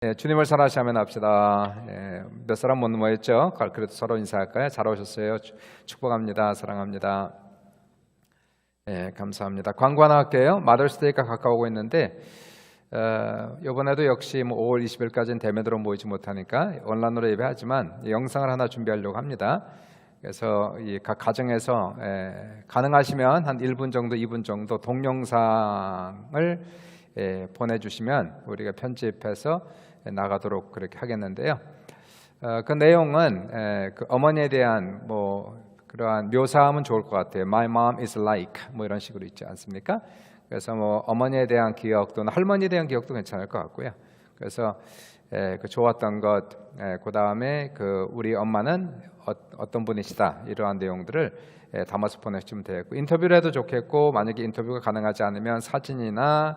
주님을 사랑하시면 합시다. 몇 사람 못 모였죠? 그래도 서로 인사할까요? 잘 오셨어요. 축복합니다. 사랑합니다. 감사합니다. 광고 하나 할게요. 마더스데이가 가까우고 있는데 이번에도 역시 5월 20일까지는 대면으로 모이지 못하니까 온라인으로 예배하지만 영상을 하나 준비하려고 합니다. 그래서 각 가정에서 가능하시면 한 1분 정도, 2분 정도 동영상을 보내주시면 우리가 편집해서 나가도록 그렇게 하겠는데요. 그 내용은 그 어머니에 대한 그러한 묘사하면 좋을 것 같아요. My mom is like 이런 식으로 있지 않습니까? 그래서 어머니에 대한 기억 또는 할머니에 대한 기억도 괜찮을 것 같고요. 그래서 그 좋았던 것, 그 다음에 그 우리 엄마는 어떤 분이시다 이러한 내용들을 담아서 보내주시면 되겠고, 인터뷰를 해도 좋겠고, 만약에 인터뷰가 가능하지 않으면 사진이나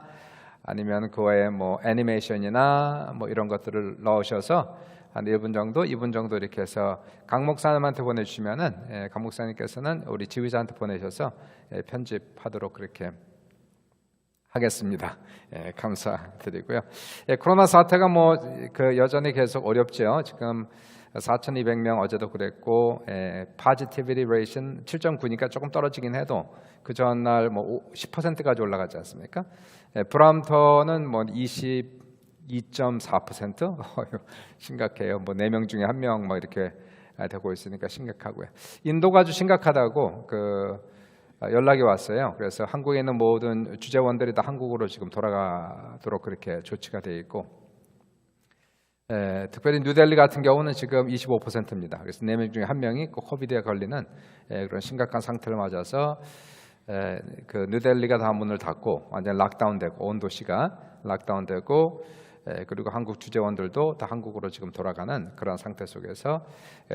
아니면 그 외에 애니메이션이나 이런 것들을 넣으셔서 한 1분 정도, 2분 정도 이렇게 해서 강 목사님한테 보내주시면은 강 목사님께서는 우리 지휘자한테 보내셔서 편집하도록 그렇게 하겠습니다. 감사드리고요. 코로나 사태가 여전히 계속 어렵죠. 지금 4,200명 어제도 그랬고, positivity rate는 7.9니까 조금 떨어지긴 해도 그 전날 10%까지 올라가지 않습니까? 브람턴은 22.4%? 심각해요. 4명 중에 1명 이렇게 되고 있으니까 심각하고요. 인도가 아주 심각하다고 연락이 왔어요. 그래서 한국에 있는 모든 주재원들이 다 한국으로 지금 돌아가도록 그렇게 조치가 되어 있고, 특별히 뉴델리 같은 경우는 지금 25%입니다. 그래서 4명 중에 1명이 꼭 코비드에 걸리는 그런 심각한 상태를 맞아서 그 뉴델리가 다 문을 닫고 완전 락다운되고, 온 도시가 락다운되고, 그리고 한국 주재원들도 다 한국으로 지금 돌아가는 그런 상태 속에서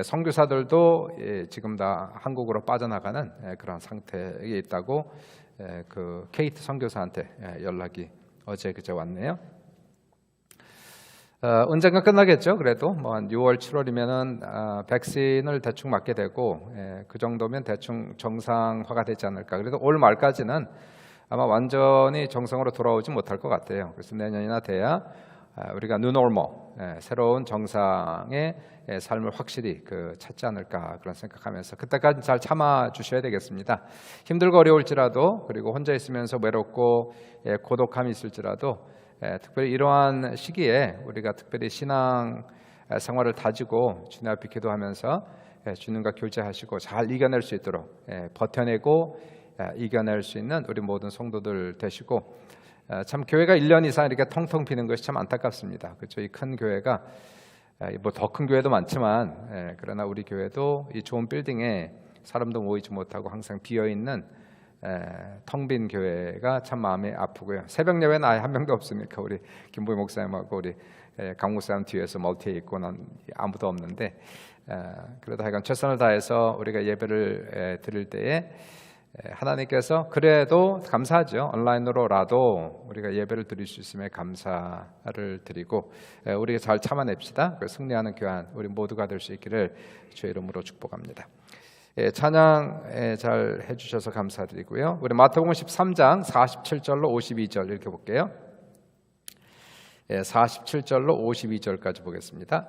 선교사들도 지금 다 한국으로 빠져나가는 그런 상태에 있다고 그 케이트 선교사한테 연락이 어제 그제 왔네요. 언젠가 끝나겠죠. 그래도 한 6월 7월이면은 백신을 대충 맞게 되고, 그 정도면 대충 정상화가 되지 않을까. 그래도 올 말까지는 아마 완전히 정상으로 돌아오지 못할 것 같아요. 그래서 내년이나 돼야 우리가 new normal, 새로운 정상의 삶을 확실히 찾지 않을까 그런 생각하면서 그때까지 잘 참아 주셔야 되겠습니다. 힘들고 어려울지라도, 그리고 혼자 있으면서 외롭고 고독함이 있을지라도, 특별히 이러한 시기에 우리가 특별히 신앙 생활을 다지고 주님 앞에 기도하면서 주님과 교제하시고 잘 이겨낼 수 있도록 버텨내고 이겨낼 수 있는 우리 모든 성도들 되시고, 참 교회가 1년 이상 이렇게 텅텅 비는 것이 참 안타깝습니다. 그렇죠? 이 큰 교회가 더 큰 교회도 많지만, 그러나 우리 교회도 이 좋은 빌딩에 사람도 모이지 못하고 항상 비어 있는 텅 빈 교회가 참 마음이 아프고요. 새벽 예배는 아예 한 명도 없으니까 우리 김보희 목사님하고 우리 강 목사님 뒤에서 멀티에 있고 난 아무도 없는데, 그래도 하여간 최선을 다해서 우리가 예배를 드릴 때에 하나님께서 그래도 감사하죠. 온라인으로라도 우리가 예배를 드릴 수 있음에 감사를 드리고, 우리가 잘 참아냅시다. 승리하는 교회 우리 모두가 될 수 있기를 주의 이름으로 축복합니다. 찬양 잘 해주셔서 감사드리고요. 우리 마태복음 13장 47절로 52절 이렇게 볼게요. 47절로 52절까지 보겠습니다.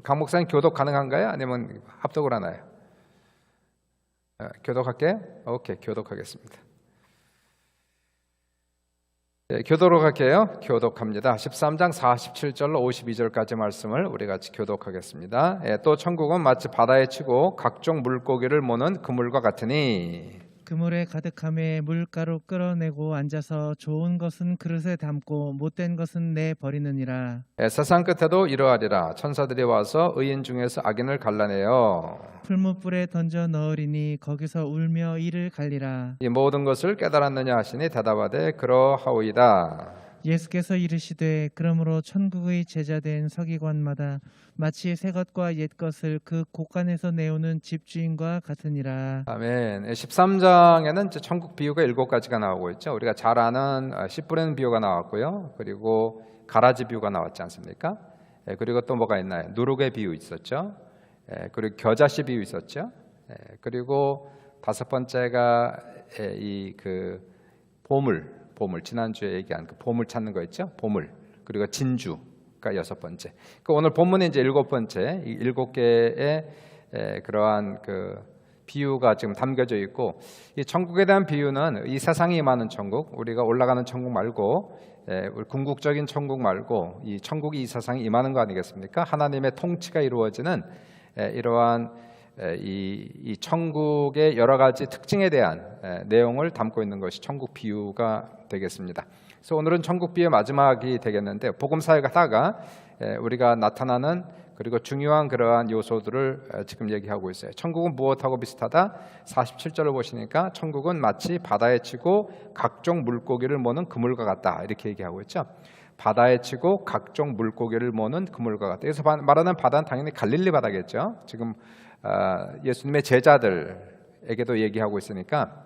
강 목사님 교독 가능한가요? 아니면 합독을 하나요? 교독할게요. 오케이, 교독하겠습니다. 교독으로 갈게요. 교독합니다. 13장 47절로 52절까지 말씀을 우리 같이 교독하겠습니다. 또 천국은 마치 바다에 치고 각종 물고기를 모는 그물과 같으니, 그물에 가득함에 물가로 끌어내고 앉아서 좋은 것은 그릇에 담고 못된 것은 내버리느니라. 세상 끝에도 이러하리라. 천사들이 와서 의인 중에서 악인을 갈라내어 풀무불에 던져 넣으리니 거기서 울며 이를 갈리라. 이 모든 것을 깨달았느냐 하시니 대답하되 그러하오이다. 예수께서 이르시되 그러므로 천국의 제자된 서기관마다 마치 새 것과 옛 것을 그 곳간에서 내오는 집주인과 같으니라. 아멘. 13장에는 천국 비유가 7가지가 나오고 있죠. 우리가 잘 아는 씨 뿌리는 비유가 나왔고요. 그리고 가라지 비유가 나왔지 않습니까? 그리고 또 뭐가 있나요? 누룩의 비유 있었죠. 그리고 겨자씨 비유 있었죠. 그리고 5번째가 이 보물, 보물. 지난주에 얘기한 그 보물 찾는 거 있죠? 보물. 그리고 진주가 6번째. 그 오늘 본문의 이제 7번째, 이 7개의 그러한 그 비유가 지금 담겨져 있고, 이 천국에 대한 비유는 이 세상에 임하는 천국, 우리가 올라가는 천국 말고, 우리 궁극적인 천국 말고 이 천국이 이 세상에 임하는 거 아니겠습니까? 하나님의 통치가 이루어지는 이러한 이 천국의 여러 가지 특징에 대한 내용을 담고 있는 것이 천국 비유가 되겠습니다. 그래서 오늘은 천국 비유의 마지막이 되겠는데, 복음사에 가다가 우리가 나타나는 그리고 중요한 그러한 요소들을 지금 얘기하고 있어요. 천국은 무엇하고 비슷하다? 47절을 보시니까 천국은 마치 바다에 치고 각종 물고기를 모는 그물과 같다, 이렇게 얘기하고 있죠. 바다에 치고 각종 물고기를 모는 그물과 같다. 여기서 말하는 바다는 당연히 갈릴리 바다겠죠. 지금 예수님의 제자들에게도 얘기하고 있으니까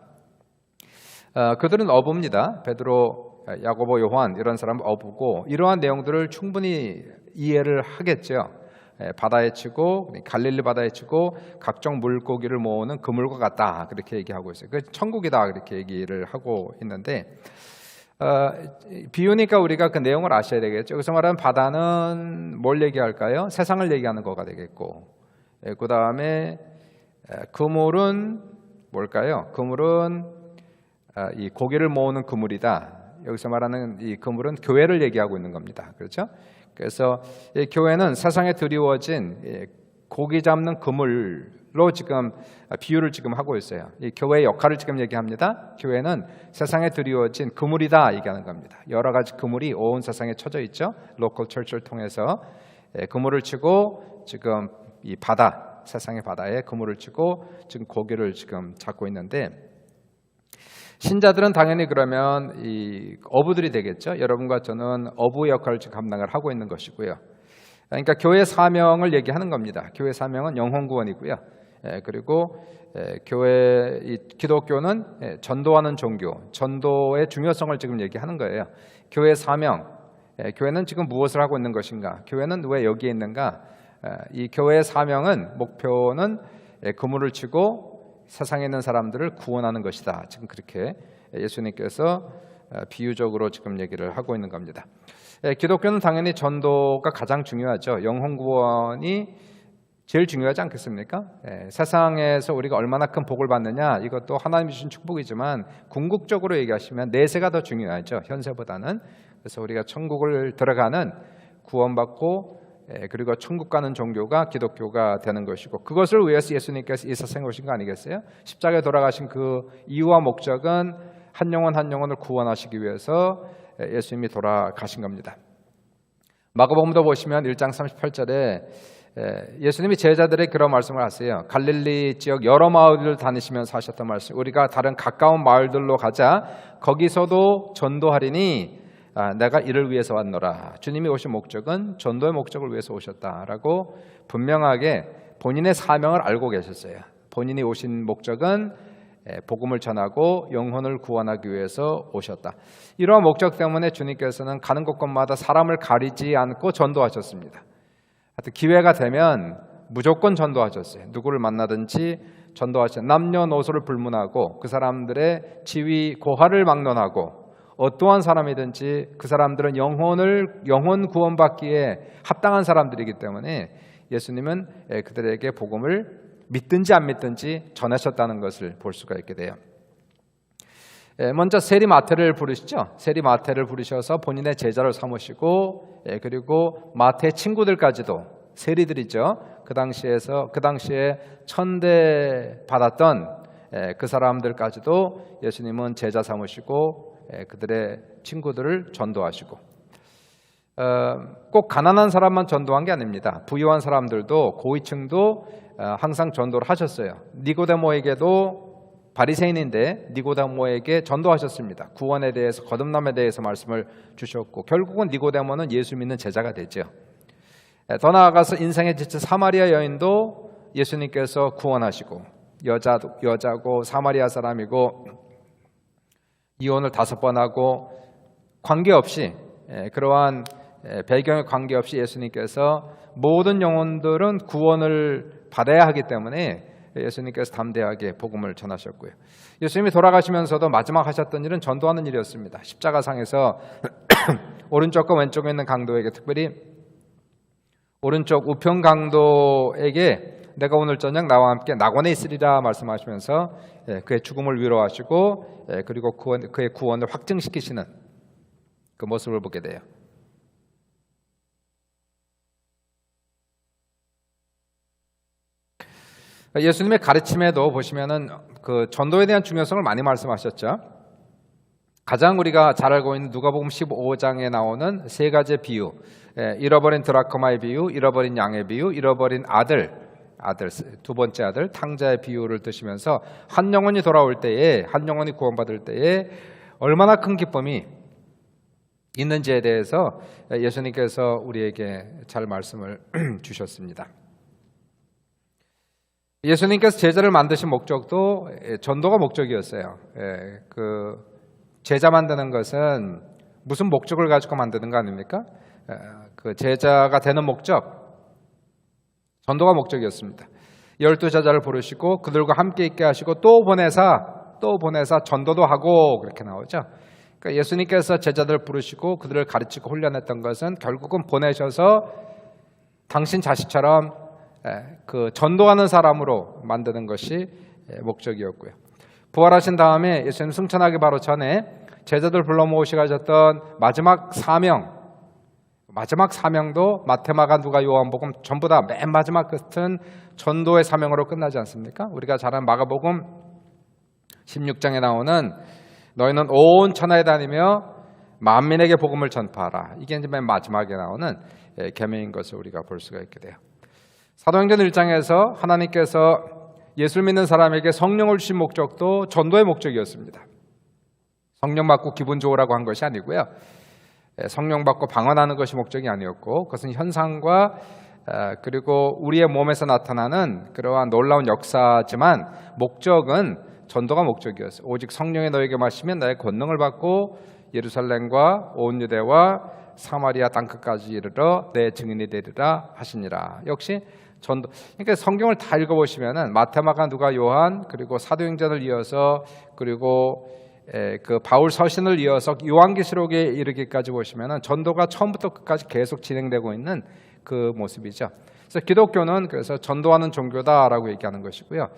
그들은 어부입니다. 베드로, 야고보, 요한 이런 사람은 어부고, 이러한 내용들을 충분히 이해를 하겠죠. 바다에 치고 갈릴리 바다에 치고 각종 물고기를 모으는 그물과 같다, 그렇게 얘기하고 있어요. 그 천국이다, 그렇게 얘기를 하고 있는데, 비유니까 우리가 그 내용을 아셔야 되겠죠. 여기서 말하는 바다는 뭘 얘기할까요? 세상을 얘기하는 거가 되겠고, 그 다음에 그물은 뭘까요? 그물은 이 고기를 모으는 그물이다. 여기서 말하는 이 그물은 교회를 얘기하고 있는 겁니다. 그렇죠? 그래서 이 교회는 세상에 드리워진 고기 잡는 그물로 지금 비유를 지금 하고 있어요. 이 교회의 역할을 지금 얘기합니다. 교회는 세상에 드리워진 그물이다 얘기하는 겁니다. 여러 가지 그물이 온 세상에 쳐져 있죠. 로컬 철치를 통해서 그물을 치고 지금 이 바다, 세상의 바다에 그물을 치고 지금 고기를 지금 잡고 있는데, 신자들은 당연히 그러면 이 어부들이 되겠죠. 여러분과 저는 어부 역할을 지금 감당을 하고 있는 것이고요. 그러니까 교회 사명을 얘기하는 겁니다. 교회 사명은 영혼 구원이고요. 그리고 교회, 이 기독교는 전도하는 종교, 전도의 중요성을 지금 얘기하는 거예요. 교회 사명, 교회는 지금 무엇을 하고 있는 것인가? 교회는 왜 여기에 있는가? 이 교회의 사명은, 목표는 그물을 치고 세상에 있는 사람들을 구원하는 것이다. 지금 그렇게 예수님께서 비유적으로 지금 얘기를 하고 있는 겁니다. 기독교는 당연히 전도가 가장 중요하죠. 영혼 구원이 제일 중요하지 않겠습니까? 세상에서 우리가 얼마나 큰 복을 받느냐, 이것도 하나님이 주신 축복이지만 궁극적으로 얘기하시면 내세가 더 중요하죠. 현세보다는. 그래서 우리가 천국을 들어가는, 구원받고 그리고 천국 가는 종교가 기독교가 되는 것이고, 그것을 위해서 예수님께서 이 세상에 오신 거 아니겠어요? 십자가에 돌아가신 그 이유와 목적은 한 영혼 한 영혼을 구원하시기 위해서 예수님이 돌아가신 겁니다. 마가복음도 보시면 1장 38절에 예수님이 제자들에게 그런 말씀을 하세요. 갈릴리 지역 여러 마을을 다니시면서 하셨던 말씀, 우리가 다른 가까운 마을들로 가자, 거기서도 전도하리니 내가 이를 위해서 왔노라. 주님이 오신 목적은 전도의 목적을 위해서 오셨다라고 분명하게 본인의 사명을 알고 계셨어요. 본인이 오신 목적은 복음을 전하고 영혼을 구원하기 위해서 오셨다. 이러한 목적 때문에 주님께서는 가는 곳곳마다 사람을 가리지 않고 전도하셨습니다. 하여튼 기회가 되면 무조건 전도하셨어요. 누구를 만나든지 전도하셨어요. 남녀노소를 불문하고 그 사람들의 지위 고하를 막론하고, 어떠한 사람이든지 그 사람들은 영혼 구원받기에 합당한 사람들이기 때문에 예수님은 그들에게 복음을 믿든지 안 믿든지 전하셨다는 것을 볼 수가 있게 돼요. 먼저 세리 마태를 부르시죠. 세리 마태를 부르셔서 본인의 제자를 삼으시고, 그리고 마태의 친구들까지도, 세리들이죠. 그 당시에 천대 받았던 그 사람들까지도 예수님은 제자 삼으시고 그들의 친구들을 전도하시고, 꼭 가난한 사람만 전도한 게 아닙니다. 부유한 사람들도, 고위층도 항상 전도를 하셨어요. 니고데모에게도, 바리새인인데 니고데모에게 전도하셨습니다. 구원에 대해서, 거듭남에 대해서 말씀을 주셨고, 결국은 니고데모는 예수 믿는 제자가 되죠. 더 나아가서 인생에 지친 사마리아 여인도 예수님께서 구원하시고, 여자고 사마리아 사람이고 이혼을 5번 하고, 관계없이, 그러한 배경에 관계없이 예수님께서 모든 영혼들은 구원을 받아야 하기 때문에 예수님께서 담대하게 복음을 전하셨고요. 예수님이 돌아가시면서도 마지막 하셨던 일은 전도하는 일이었습니다. 십자가상에서 오른쪽과 왼쪽에 있는 강도에게, 특별히 오른쪽 우편 강도에게 내가 오늘 저녁 나와 함께 낙원에 있으리라 말씀하시면서 그의 죽음을 위로하시고 그리고 그의 구원을 확증시키시는 그 모습을 보게 돼요. 예수님의 가르침에도 보시면은 그 전도에 대한 중요성을 많이 말씀하셨죠. 가장 우리가 잘 알고 있는 누가복음 15장에 나오는 세 가지의 비유, 잃어버린 드라크마의 비유, 잃어버린 양의 비유, 잃어버린 아들 두 번째 아들 탕자의 비유를 드시면서 한 영혼이 돌아올 때에, 한 영혼이 구원받을 때에 얼마나 큰 기쁨이 있는지에 대해서 예수님께서 우리에게 잘 말씀을 주셨습니다. 예수님께서 제자를 만드신 목적도 전도가 목적이었어요. 그 제자 만드는 것은 무슨 목적을 가지고 만드는 거 아닙니까? 그 제자가 되는 목적, 전도가 목적이었습니다. 12제자를 부르시고 그들과 함께 있게 하시고 또 보내사 전도도 하고 그렇게 나오죠. 그러니까 예수님께서 제자들을 부르시고 그들을 가르치고 훈련했던 것은 결국은 보내셔서 당신 자식처럼 그 전도하는 사람으로 만드는 것이 목적이었고요. 부활하신 다음에 예수님 승천하기 바로 전에 제자들 불러 모으시고 하셨던 마지막 사명도 마태, 마가, 누가, 요한복음 전부 다 맨 마지막 끝은 전도의 사명으로 끝나지 않습니까? 우리가 잘 아는 마가복음 16장에 나오는 너희는 온 천하에 다니며 만민에게 복음을 전파하라. 이게 이제 맨 마지막에 나오는 계명인 것을 우리가 볼 수가 있게 돼요. 사도행전 1장에서 하나님께서 예수를 믿는 사람에게 성령을 주신 목적도 전도의 목적이었습니다. 성령 받고 기분 좋으라고 한 것이 아니고요. 성령 받고 방언하는 것이 목적이 아니었고, 그것은 현상과 그리고 우리의 몸에서 나타나는 그러한 놀라운 역사지만 목적은 전도가 목적이었어요. 오직 성령이 너에게 마시면 나의 권능을 받고 예루살렘과 온 유대와 사마리아 땅끝까지 이르러 내 증인이 되리라 하시니라. 역시 전도. 그러니까 성경을 다 읽어보시면은 마태, 마가, 누가, 요한 그리고 사도행전을 이어서 그리고 그 바울 서신을 이어서 요한계시록에 이르기까지 보시면은 전도가 처음부터 끝까지 계속 진행되고 있는 그 모습이죠. 그래서 기독교는 그래서 전도하는 종교다라고 얘기하는 것이고요.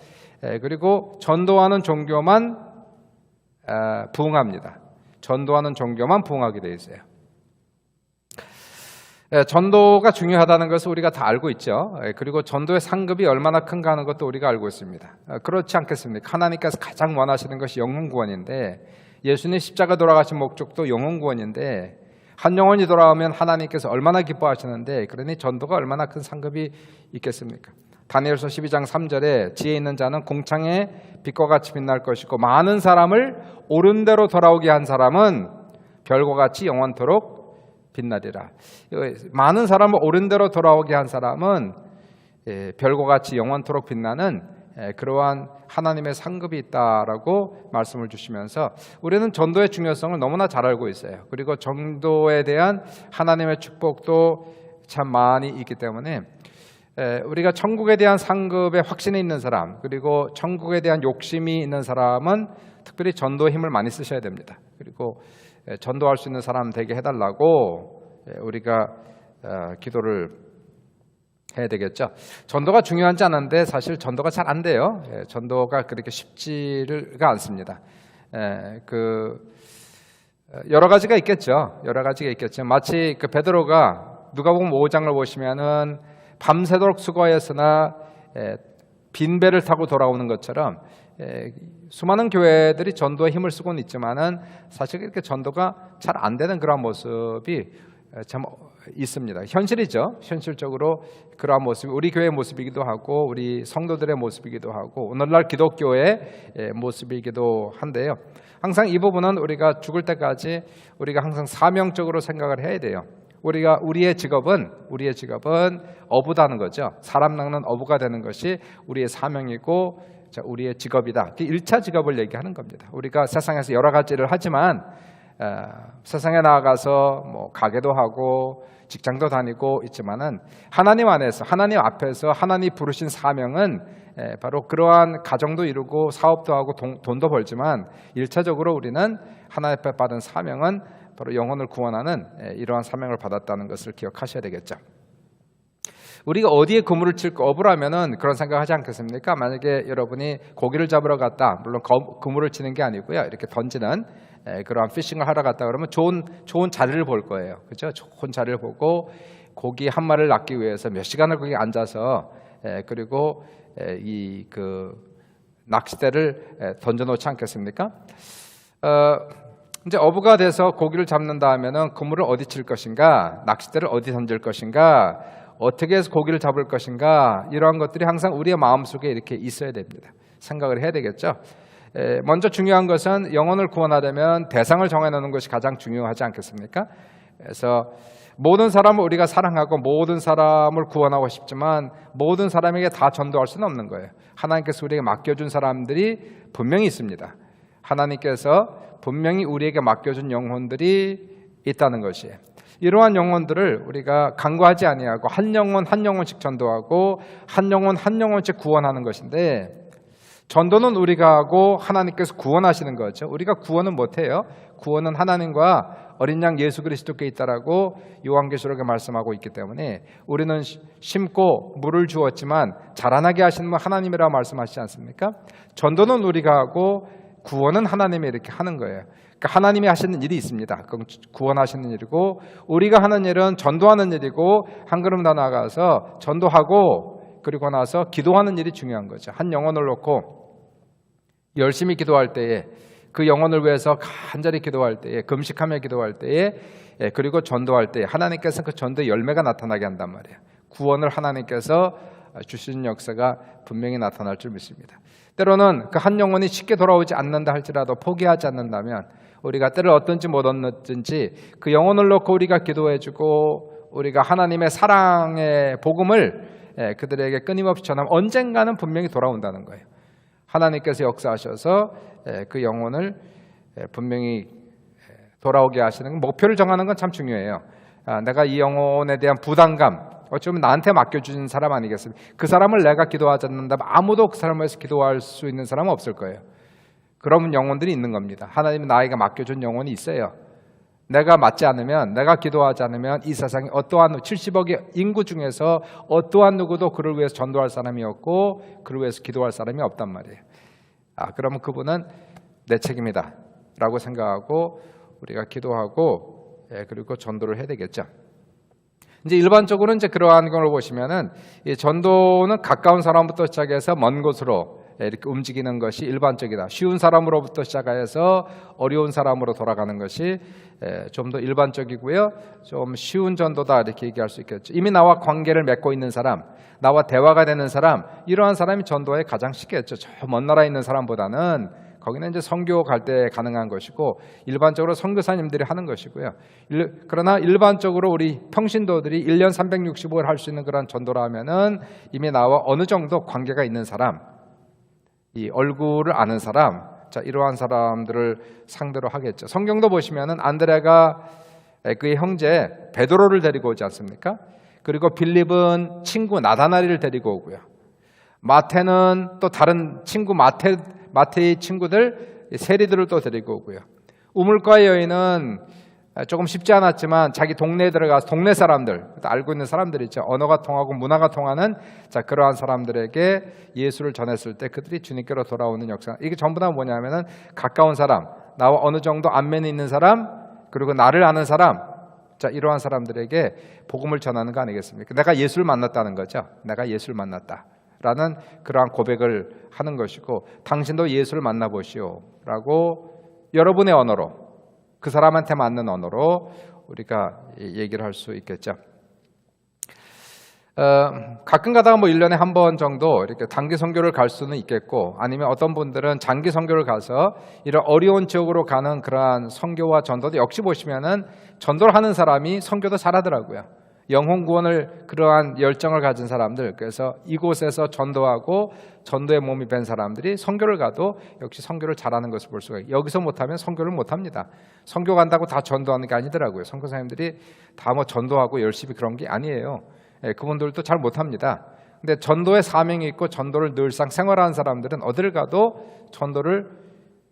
그리고 전도하는 종교만 부흥합니다. 전도하는 종교만 부흥하게 되어 있어요. 전도가 중요하다는 것을 우리가 다 알고 있죠. 그리고 전도의 상급이 얼마나 큰가 하는 것도 우리가 알고 있습니다. 그렇지 않겠습니까? 하나님께서 가장 원하시는 것이 영혼 구원인데, 예수님 십자가 돌아가신 목적도 영혼 구원인데, 한 영혼이 돌아오면 하나님께서 얼마나 기뻐하시는데, 그러니 전도가 얼마나 큰 상급이 있겠습니까? 다니엘서 12장 3절에 지혜 있는 자는 공창에 빛과 같이 빛날 것이고 많은 사람을 옳은 대로 돌아오게 한 사람은 별과 같이 영원토록 빛나리라. 많은 사람을 옳은 대로 돌아오게 한 사람은 별과 같이 영원토록 빛나는 그러한 하나님의 상급이 있다라고 말씀을 주시면서 우리는 전도의 중요성을 너무나 잘 알고 있어요. 그리고 전도에 대한 하나님의 축복도 참 많이 있기 때문에 우리가 천국에 대한 상급에 확신이 있는 사람, 그리고 천국에 대한 욕심이 있는 사람은 특별히 전도의 힘을 많이 쓰셔야 됩니다. 그리고 전도할 수 있는 사람 되게 해달라고 우리가 기도를 해야 되겠죠. 전도가 중요하지 않은데 사실 전도가 잘 안 돼요. 전도가 그렇게 쉽지가 않습니다. 여러 가지가 있겠죠. 마치 그 베드로가 누가복음 5장을 보시면은 밤새도록 수고하였으나 빈 배를 타고 돌아오는 것처럼 수많은 교회들이 전도에 힘을 쓰고는 있지만은 사실 이렇게 전도가 잘 안 되는 그런 모습이 참 있습니다. 현실이죠. 현실적으로 그러한 모습이 우리 교회의 모습이기도 하고 우리 성도들의 모습이기도 하고 오늘날 기독교의 모습이기도 한데요. 항상 이 부분은 우리가 죽을 때까지 우리가 항상 사명적으로 생각을 해야 돼요. 우리의 직업은 어부다는 거죠. 사람 낚는 어부가 되는 것이 우리의 사명이고 우리의 직업이다. 1차 직업을 얘기하는 겁니다. 우리가 세상에서 여러 가지 일을 하지만 세상에 나아가서 뭐 가게도 하고 직장도 다니고 있지만은 하나님 앞에서 하나님 부르신 사명은 바로 그러한 가정도 이루고 사업도 하고 돈도 벌지만 1차적으로 우리는 하나님 앞에 받은 사명은 바로 영혼을 구원하는 이러한 사명을 받았다는 것을 기억하셔야 되겠죠. 우리가 어디에 그물을 칠까? 어부를 하면은 그런 생각하지 않겠습니까? 만약에 여러분이 고기를 잡으러 갔다, 물론 그물을 치는 게 아니고요, 이렇게 던지는 그러한 피싱을 하러 갔다 그러면 좋은 자리를 볼 거예요, 그렇죠? 좋은 자리를 보고 고기 한 마리를 낚기 위해서 몇 시간을 거기 앉아서 그리고 이 그 낚싯대를 던져놓지 않겠습니까? 이제 어부가 돼서 고기를 잡는다 하면은 그물을 어디 칠 것인가, 낚싯대를 어디 던질 것인가, 어떻게 해서 고기를 잡을 것인가, 이러한 것들이 항상 우리의 마음속에 이렇게 있어야 됩니다. 생각을 해야 되겠죠. 먼저 중요한 것은 영혼을 구원하려면 대상을 정해놓는 것이 가장 중요하지 않겠습니까? 그래서 모든 사람을 우리가 사랑하고 모든 사람을 구원하고 싶지만 모든 사람에게 다 전도할 수는 없는 거예요. 하나님께서 우리에게 맡겨준 사람들이 분명히 있습니다. 하나님께서 분명히 우리에게 맡겨준 영혼들이 있다는 것이에요. 이러한 영혼들을 우리가 간과하지 아니하고 한 영혼 한 영혼씩 전도하고 한 영혼 한 영혼씩 구원하는 것인데, 전도는 우리가 하고 하나님께서 구원하시는 거죠. 우리가 구원은 못해요. 구원은 하나님과 어린 양 예수 그리스도께 있다라고 요한계시록에 말씀하고 있기 때문에 우리는 심고 물을 주었지만 자라나게 하시는 분 하나님이라고 말씀하시지 않습니까? 전도는 우리가 하고 구원은 하나님이 이렇게 하는 거예요. 그러니까 하나님이 하시는 일이 있습니다. 그건 구원하시는 일이고, 우리가 하는 일은 전도하는 일이고, 한 걸음 더 나아가서 전도하고 그리고 나서 기도하는 일이 중요한 거죠. 한 영혼을 놓고 열심히 기도할 때에, 그 영혼을 위해서 간절히 기도할 때에, 금식하며 기도할 때에, 그리고 전도할 때에 하나님께서 그 전도의 열매가 나타나게 한단 말이에요. 구원을 하나님께서 주시는 역사가 분명히 나타날 줄 믿습니다. 때로는 그 한 영혼이 쉽게 돌아오지 않는다 할지라도 포기하지 않는다면, 우리가 때를 얻든지 못 얻든지 그 영혼을 놓고 우리가 기도해주고 우리가 하나님의 사랑의 복음을 그들에게 끊임없이 전하면 언젠가는 분명히 돌아온다는 거예요. 하나님께서 역사하셔서 그 영혼을 분명히 돌아오게 하시는, 목표를 정하는 건 참 중요해요. 내가 이 영혼에 대한 부담감, 어쩌면 나한테 맡겨주신 사람 아니겠습니까? 그 사람을 내가 기도하지 않는다면 아무도 그 사람을 위해서 기도할 수 있는 사람은 없을 거예요. 그런 영혼들이 있는 겁니다. 하나님이 나에게 맡겨준 영혼이 있어요. 내가 맞지 않으면, 내가 기도하지 않으면 이 세상에 어떠한 70억의 인구 중에서 어떠한 누구도 그를 위해서 전도할 사람이 없고 그를 위해서 기도할 사람이 없단 말이에요. 그러면 그분은 내 책임이다 라고 생각하고 우리가 기도하고 그리고 전도를 해야 되겠죠. 이제 일반적으로 이제 그러한 걸 보시면은 이 전도는 가까운 사람부터 시작해서 먼 곳으로 이렇게 움직이는 것이 일반적이다. 쉬운 사람으로부터 시작해서 어려운 사람으로 돌아가는 것이 좀 더 일반적이고요. 좀 쉬운 전도다 이렇게 얘기할 수 있겠죠. 이미 나와 관계를 맺고 있는 사람, 나와 대화가 되는 사람, 이러한 사람이 전도에 가장 쉽겠죠. 저 먼 나라에 있는 사람보다는 거기는 이제 선교 갈 때 가능한 것이고 일반적으로 선교사님들이 하는 것이고요. 그러나 일반적으로 우리 평신도들이 1년 365일 할 수 있는 그런 전도라 하면은 이미 나와 어느 정도 관계가 있는 사람, 이 얼굴을 아는 사람, 자 이러한 사람들을 상대로 하겠죠. 성경도 보시면은 안드레가 그의 형제 베드로를 데리고 오지 않습니까? 그리고 빌립은 친구 나다나리를 데리고 오고요. 마태는 또 다른 친구 마태의 친구들 세리들을 또 데리고 오고요. 우물가의 여인은 조금 쉽지 않았지만 자기 동네에 들어가서 동네 사람들, 알고 있는 사람들 있죠. 언어가 통하고 문화가 통하는 자 그러한 사람들에게 예수를 전했을 때 그들이 주님께로 돌아오는 역사. 이게 전부 다 뭐냐면은 가까운 사람, 나와 어느 정도 안면이 있는 사람, 그리고 나를 아는 사람, 자 이러한 사람들에게 복음을 전하는 거 아니겠습니까? 내가 예수를 만났다는 거죠. 내가 예수를 만났다 라는 그러한 고백을 하는 것이고, 당신도 예수를 만나보시오 라고 여러분의 언어로, 그 사람한테 맞는 언어로 우리가 얘기를 할 수 있겠죠. 가끔 가다가 뭐 1년에 한 번 정도 이렇게 단기 선교를 갈 수는 있겠고, 아니면 어떤 분들은 장기 선교를 가서 이런 어려운 지역으로 가는 그러한 선교와 전도도 역시 보시면은 전도를 하는 사람이 선교도 잘하더라고요. 영혼 구원을 그러한 열정을 가진 사람들, 그래서 이곳에서 전도하고 전도의 몸이 된 사람들이 선교를 가도 역시 선교를 잘하는 것을 볼 수가 있어요. 여기서 못하면 선교를 못합니다. 선교 간다고 다 전도하는 게 아니더라고요. 선교사님들이 다 뭐 전도하고 열심히 그런 게 아니에요. 그분들도 잘 못합니다. 근데 전도의 사명이 있고 전도를 늘상 생활하는 사람들은 어딜 가도 전도를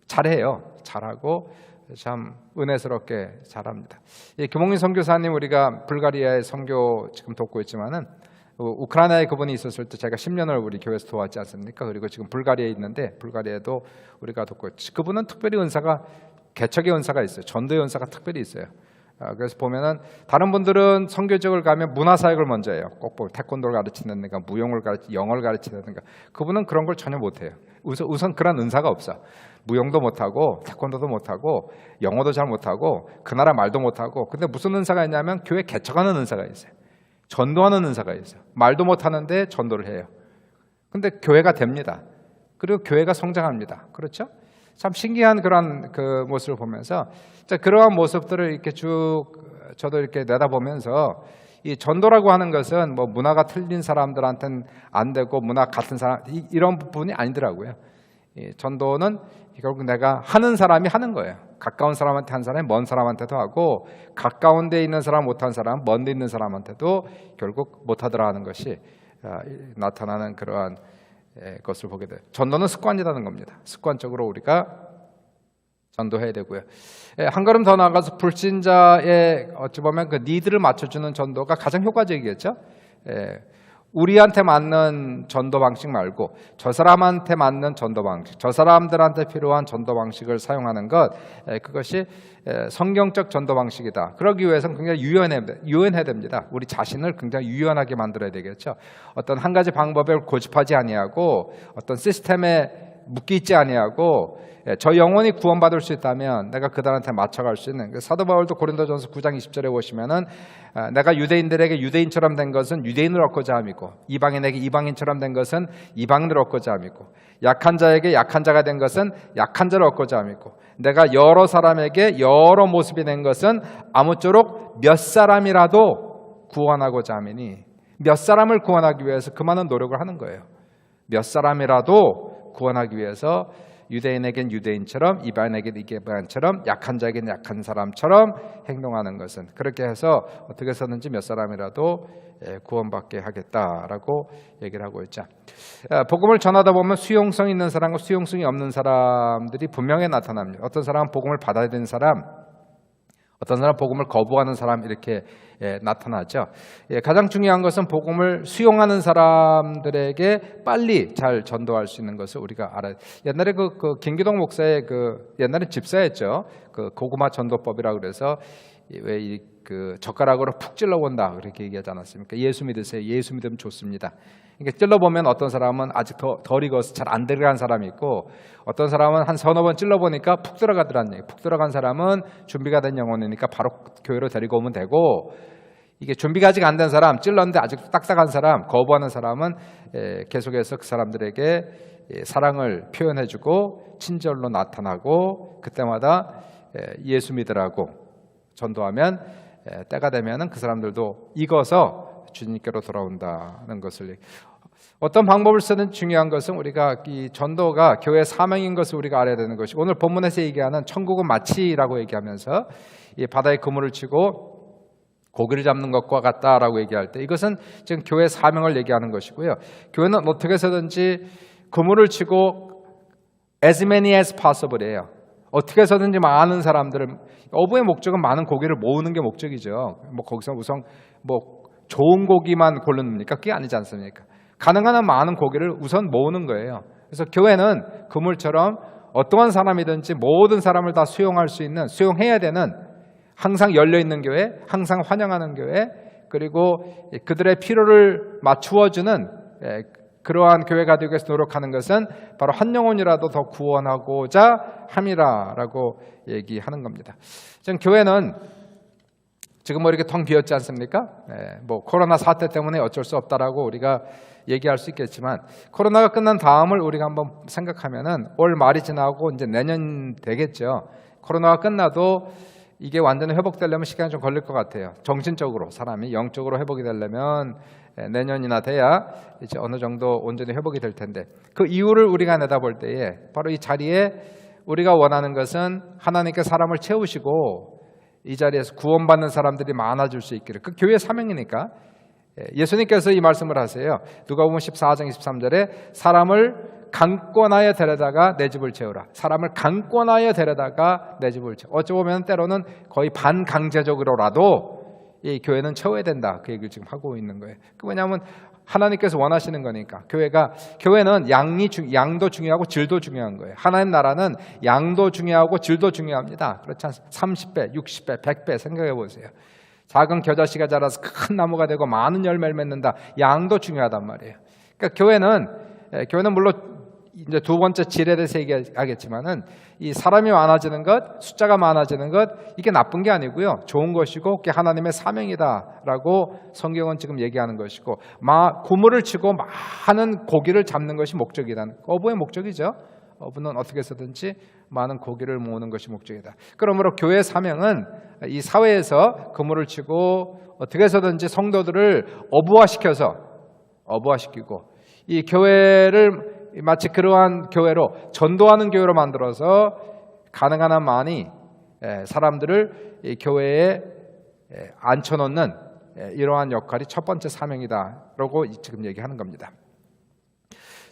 잘해요. 잘하고 참 은혜스럽게 잘합니다. 김홍민 선교사님, 우리가 불가리아에 선교 지금 돕고 있지만은 우크라이나에 그분이 있었을 때 제가 10년을 우리 교회에서 도왔지 않습니까? 그리고 지금 불가리아에 있는데 불가리아에도 우리가 돕고 있죠. 그분은 특별히 은사가, 개척의 은사가 있어요. 전도의 은사가 특별히 있어요. 그래서 보면은 다른 분들은 선교적을 가면 문화사역을 먼저 해요. 꼭 보면 태권도를 가르치는가, 무용을 영어를 가르치는가. 그분은 그런 걸 전혀 못해요. 우선 그런 은사가 없어. 무용도 못하고 태권도도 못하고 영어도 잘 못하고 그 나라 말도 못하고. 근데 무슨 은사가 있냐면 교회 개척하는 은사가 있어요. 전도하는 은사가 있어요. 말도 못하는데 전도를 해요. 근데 교회가 됩니다. 그리고 교회가 성장합니다. 그렇죠? 참 신기한 그런 그 모습을 보면서, 그러한 모습들을 이렇게 쭉 저도 이렇게 내다보면서, 이 전도라고 하는 것은 뭐 문화가 틀린 사람들한테는 안 되고 문화 같은 사람 이런 부분이 아니더라고요. 이 전도는 결국 내가 하는 사람이 하는 거예요. 가까운 사람한테 한 사람이 먼 사람한테도 하고, 가까운 데 있는 사람 못한 사람, 먼 데 있는 사람한테도 결국 못하더라 하는 것이 나타나는 그러한 것을 보게 돼요. 전도는 습관이라는 겁니다. 습관적으로 우리가 전도해야 되고요. 한 걸음 더 나아가서 불신자의 어찌 보면 그 니드를 맞춰주는 전도가 가장 효과적이겠죠. 우리한테 맞는 전도 방식 말고 저 사람한테 맞는 전도 방식, 저 사람들한테 필요한 전도 방식을 사용하는 것, 그것이 성경적 전도 방식이다. 그러기 위해서는 굉장히 유연해야 됩니다. 우리 자신을 굉장히 유연하게 만들어야 되겠죠. 어떤 한 가지 방법에 고집하지 아니하고 어떤 시스템에 묶여 있지 아니하고, 저 영혼이 구원받을 수 있다면 내가 그들한테 맞춰갈 수 있는, 사도 바울도 고린도전서 9장 20절에 보시면은 내가 유대인들에게 유대인처럼 된 것은 유대인을 얻고자 함이고 이방인에게 이방인처럼 된 것은 이방인을 얻고자 함이고 약한 자에게 약한 자가 된 것은 약한 자를 얻고자 함이고 내가 여러 사람에게 여러 모습이 된 것은 아무쪼록 몇 사람이라도 구원하고자 함이니, 몇 사람을 구원하기 위해서 그 많은 노력을 하는 거예요. 몇 사람이라도 구원하기 위해서 유대인에겐 유대인처럼, 이방인에겐 이방인처럼, 약한 자에겐 약한 사람처럼 행동하는 것은, 그렇게 해서 어떻게 해서든지 몇 사람이라도 구원받게 하겠다라고 얘기를 하고 있죠. 복음을 전하다 보면 수용성 있는 사람과 수용성이 없는 사람들이 분명히 나타납니다. 어떤 사람은 복음을 받아야 되는 사람, 어떤 사람은 복음을 거부하는 사람, 이렇게 나타나죠. 가장 중요한 것은 복음을 수용하는 사람들에게 빨리 잘 전도할 수 있는 것을 우리가 알아요. 옛날에 그 김기동 목사의 옛날에 집사였죠. 그 고구마 전도법이라고 그래서 왜 그 젓가락으로 푹 찔러본다 그렇게 얘기하지 않았습니까? 예수 믿으세요. 예수 믿으면 좋습니다. 그러니까 찔러보면 어떤 사람은 아직 덜 익어서 잘 안 들어간 사람이 있고, 어떤 사람은 한 서너 번 찔러보니까 푹 들어가더라는 얘기. 푹 들어간 사람은 준비가 된 영혼이니까 바로 교회로 데리고 오면 되고, 이게 준비가 아직 안 된 사람, 찔렀는데 아직도 딱딱한 사람, 거부하는 사람은 계속해서 그 사람들에게 사랑을 표현해주고 친절로 나타나고 그때마다 예수 믿으라고 전도하면 때가 되면은 그 사람들도 익어서 주님께로 돌아온다는 것을, 어떤 방법을 쓰는 중요한 것은 우리가 이 전도가 교회의 사명인 것을 우리가 알아야 되는 것이고, 오늘 본문에서 얘기하는 천국은 마치라고 얘기하면서 이 바다에 그물을 치고 고기를 잡는 것과 같다라고 얘기할 때, 이것은 지금 교회의 사명을 얘기하는 것이고요. 교회는 어떻게 해서든지 그물을 치고 as many as possible이에요. 어떻게 해서든지 많은 사람들을, 어부의 목적은 많은 고기를 모으는 게 목적이죠. 뭐 거기서 우선 뭐 좋은 고기만 고르니까 그게 아니지 않습니까? 가능한 한 많은 고기를 우선 모으는 거예요. 그래서 교회는 그물처럼 어떠한 사람이든지 모든 사람을 다 수용할 수 있는, 수용해야 되는, 항상 열려있는 교회, 항상 환영하는 교회, 그리고 그들의 필요를 맞추어주는 그러한 교회가 되기 위해서 노력하는 것은 바로 한 영혼이라도 더 구원하고자 함이라라고 얘기하는 겁니다. 지금 교회는 지금 뭐 이렇게 텅 비었지 않습니까? 뭐 코로나 사태 때문에 어쩔 수 없다라고 우리가 얘기할 수 있겠지만, 코로나가 끝난 다음을 우리가 한번 생각하면은 올 말이 지나고 이제 내년 되겠죠. 코로나가 끝나도 이게 완전히 회복되려면 시간이 좀 걸릴 것 같아요. 정신적으로, 사람이 영적으로 회복이 되려면 내년이나 돼야 이제 어느 정도 온전히 회복이 될 텐데, 그 이유를 우리가 내다볼 때에 바로 이 자리에 우리가 원하는 것은 하나님께 사람을 채우시고 이 자리에서 구원받는 사람들이 많아질 수 있기를, 그 교회의 사명이니까 예수님께서 이 말씀을 하세요. 누가복음 14장 23절에 사람을 강권하여 데려다가 내 집을 채우라. 사람을 강권하여 데려다가 내 집을 채우라. 어찌 보면 때로는 거의 반강제적으로라도 이 교회는 채워야 된다. 그 얘기를 지금 하고 있는 거예요. 왜냐하면 하나님께서 원하시는 거니까. 교회는 양도 중요하고 질도 중요한 거예요. 하나님 나라는 양도 중요하고 질도 중요합니다. 그렇지 않습니까? 30배, 60배, 100배 생각해 보세요. 작은 겨자씨가 자라서 큰 나무가 되고 많은 열매를 맺는다. 양도 중요하단 말이에요. 그러니까 교회는 물론 이제 두 번째 질에 대해서 얘기하겠지만은 이 사람이 많아지는 것, 숫자가 많아지는 것, 이게 나쁜 게 아니고요. 좋은 것이고 그게 하나님의 사명이다라고 성경은 지금 얘기하는 것이고, 고물을 치고 많은 고기를 잡는 것이 목적이다. 어부의 목적이죠. 어부는 어떻게 해서든지 많은 고기를 모으는 것이 목적이다. 그러므로 교회의 사명은 이 사회에서 그물을 치고 어떻게 해서든지 성도들을 어부화시키고 이 교회를 마치 그러한 교회로 전도하는 교회로 만들어서 가능한 한 많이 사람들을 이 교회에 앉혀놓는 이러한 역할이 첫 번째 사명이다라고 지금 얘기하는 겁니다.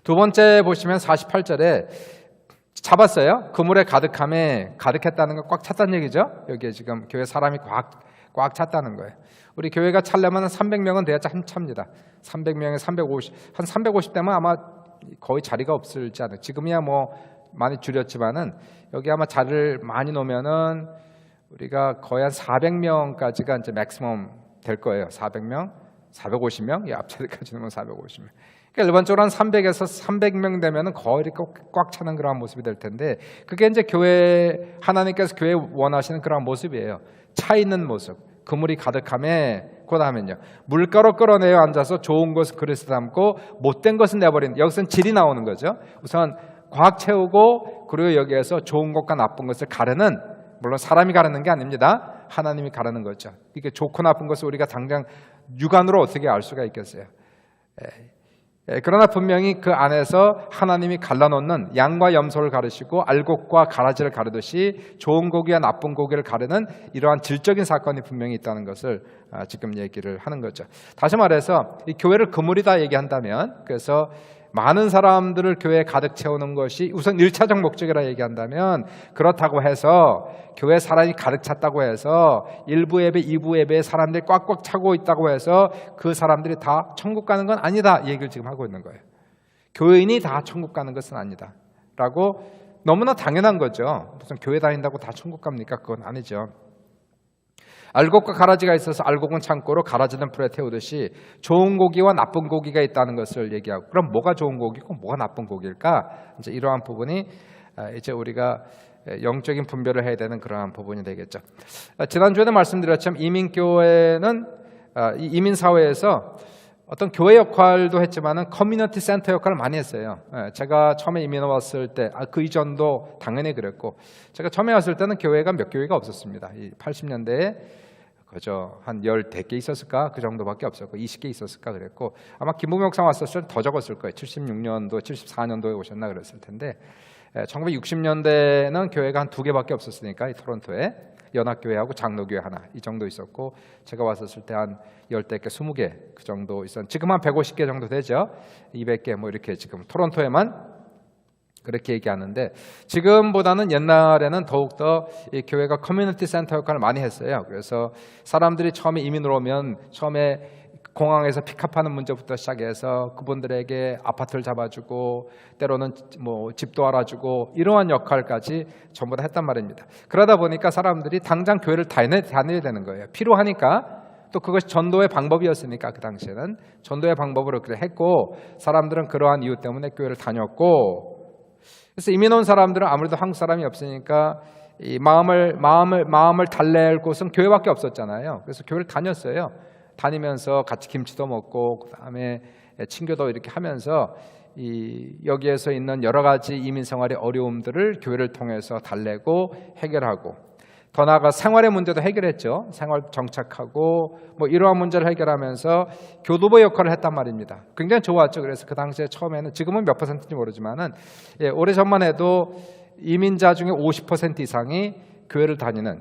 두 번째 보시면 48절에 잡았어요. 그물에 가득했다는 거 꽉 찼다는 얘기죠. 여기에 지금 교회 사람이 꽉 찼다는 거예요. 우리 교회가 차려면 300명은 돼야 찹니다. 300명에 350대면 아마 거의 자리가 없을지 않아요. 지금이야 뭐 많이 줄였지만은 여기 아마 자리를 많이 놓으면은 우리가 거의 한 400명까지가 이제 맥시멈 될 거예요. 400명, 450명, 이 앞자리까지 놓으면 450명. 그러니까 일반적으로 한 300에서 300명 되면은 거의 이렇게 꽉 차는 그런 모습이 될 텐데, 그게 이제 하나님께서 교회 원하시는 그런 모습이에요. 차 있는 모습. 그물이 가득함에 그다음에요 물가로 끌어내어 앉아서 좋은 것을 그릇에 담고 못된 것은 내버린. 여기서는 질이 나오는 거죠. 우선 꽉 채우고 그리고 여기에서 좋은 것과 나쁜 것을 가르는, 물론 사람이 가르는 게 아닙니다. 하나님이 가르는 거죠. 이게 좋고 나쁜 것을 우리가 당장 육안으로 어떻게 알 수가 있겠어요. 그러나 분명히 그 안에서 하나님이 갈라놓는 양과 염소를 가르시고 알곡과 가라지를 가르듯이 좋은 고기와 나쁜 고기를 가르는 이러한 질적인 사건이 분명히 있다는 것을 지금 얘기를 하는 거죠. 다시 말해서 이 교회를 그물이다 얘기한다면, 그래서 많은 사람들을 교회에 가득 채우는 것이 우선 1차적 목적이라 얘기한다면, 그렇다고 해서 교회 사람이 가득 찼다고 해서 1부 예배, 2부 예배에 사람들이 꽉꽉 차고 있다고 해서 그 사람들이 다 천국 가는 건 아니다, 이 얘기를 지금 하고 있는 거예요. 교인이 다 천국 가는 것은 아니다 라고, 너무나 당연한 거죠. 무슨 교회 다닌다고 다 천국 갑니까? 그건 아니죠. 알곡과 가라지가 있어서 알곡은 창고로, 가라지는 불에 태우듯이 좋은 고기와 나쁜 고기가 있다는 것을 얘기하고, 그럼 뭐가 좋은 고기고 뭐가 나쁜 고기일까? 이제 이러한 부분이 이제 우리가 영적인 분별을 해야 되는 그러한 부분이 되겠죠. 지난주에도 말씀드렸지만 이민 사회에서 어떤 교회 역할도 했지만은 커뮤니티 센터 역할을 많이 했어요. 제가 처음에 이민 왔을 때, 그 이전도 당연히 그랬고, 제가 처음에 왔을 때는 교회가 몇 교회가 없었습니다. 80년대에 그저 한 14개 있었을까? 그 정도밖에 없었고 20개 있었을까 그랬고, 아마 김부명 목사 왔었을 때 더 적었을 거예요. 76년도, 74년도에 오셨나 그랬을 텐데, 1960년대는 교회가 한 2개밖에 없었으니까, 이 토론토에 연합교회하고 장로교회 하나 이 정도 있었고, 제가 왔었을 때 한 10개, 20개 그 정도 있었는데, 지금 한 150개 정도 되죠. 200개 뭐 이렇게 지금 토론토에만 그렇게 얘기하는데, 지금보다는 옛날에는 더욱더 이 교회가 커뮤니티 센터 역할을 많이 했어요. 그래서 사람들이 처음에 이민을 오면 처음에 공항에서 픽업하는 문제부터 시작해서 그분들에게 아파트를 잡아주고 때로는 뭐 집도 알아주고 이러한 역할까지 전부 다 했단 말입니다. 그러다 보니까 사람들이 당장 교회를 다녀야 되는 거예요. 필요하니까. 또 그것이 전도의 방법이었으니까, 그 당시에는 전도의 방법으로 그래 했고, 사람들은 그러한 이유 때문에 교회를 다녔고, 그래서 이민 온 사람들은 아무래도 한국 사람이 없으니까 이 마음을 달랠 곳은 교회밖에 없었잖아요. 그래서 교회를 다녔어요. 다니면서 같이 김치도 먹고, 그다음에 친교도 이렇게 하면서 여기에서 있는 여러 가지 이민 생활의 어려움들을 교회를 통해서 달래고 해결하고, 더 나아가 생활의 문제도 해결했죠. 생활 정착하고 뭐 이러한 문제를 해결하면서 교도보 역할을 했단 말입니다. 굉장히 좋았죠. 그래서 그 당시에 처음에는, 지금은 몇 퍼센트인지 모르지만은 오래전만 해도 이민자 중에 50% 이상이 교회를 다니는,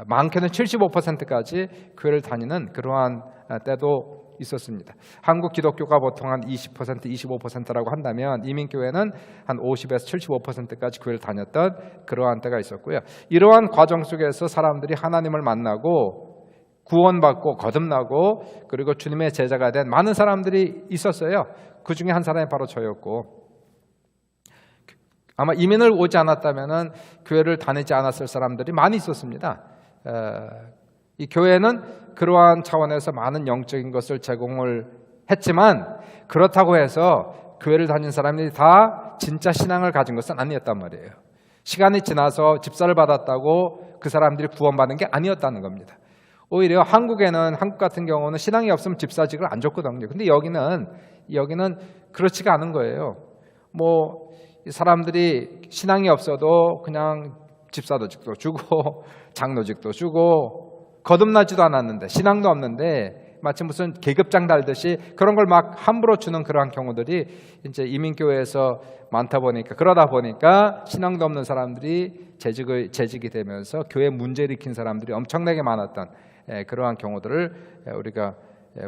많게는 75%까지 교회를 다니는 그러한 때도 있었습니다. 한국 기독교가 보통 한 20%, 25%라고 한다면 이민교회는 한 50에서 75%까지 교회를 다녔던 그러한 때가 있었고요. 이러한 과정 속에서 사람들이 하나님을 만나고 구원받고 거듭나고 그리고 주님의 제자가 된 많은 사람들이 있었어요. 그 중에 한 사람이 바로 저였고, 아마 이민을 오지 않았다면 교회를 다니지 않았을 사람들이 많이 있었습니다. 이 교회는 그러한 차원에서 많은 영적인 것을 제공을 했지만 그렇다고 해서 교회를 다닌 사람들이 다 진짜 신앙을 가진 것은 아니었단 말이에요. 시간이 지나서 집사를 받았다고 그 사람들이 구원받는 게 아니었다는 겁니다. 오히려 한국 같은 경우는 신앙이 없으면 집사직을 안 줬거든요. 근데 여기는 그렇지가 않은 거예요. 뭐 사람들이 신앙이 없어도 그냥 집사직도 주고 장로직도 주고 거듭나지도 않았는데 신앙도 없는데 마치 무슨 계급장 달듯이 그런 걸 막 함부로 주는 그러한 경우들이 이제 이민교회에서 많다 보니까, 그러다 보니까 신앙도 없는 사람들이 재직이 되면서 교회 문제 일으킨 사람들이 엄청나게 많았던 그러한 경우들을 우리가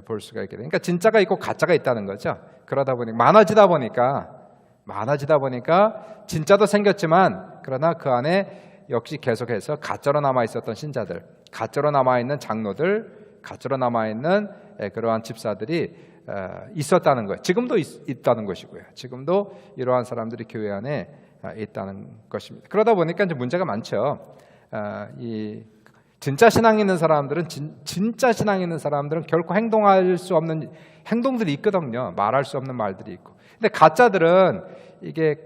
볼 수가 있게 됩니다. 그러니까 진짜가 있고 가짜가 있다는 거죠. 그러다 보니까 많아지다 보니까 진짜도 생겼지만 그러나 그 안에 역시 계속해서 가짜로 남아 있었던 신자들, 가짜로 남아 있는 장로들, 가짜로 남아 있는 그러한 집사들이 있었다는 거예요. 지금도 있다는 것이고요. 지금도 이러한 사람들이 교회 안에 있다는 것입니다. 그러다 보니까 이제 문제가 많죠. 이 진짜 신앙 있는 사람들은 진짜 신앙 있는 사람들은 결코 행동할 수 없는 행동들이 있거든요. 말할 수 없는 말들이 있고. 근데 가짜들은 이게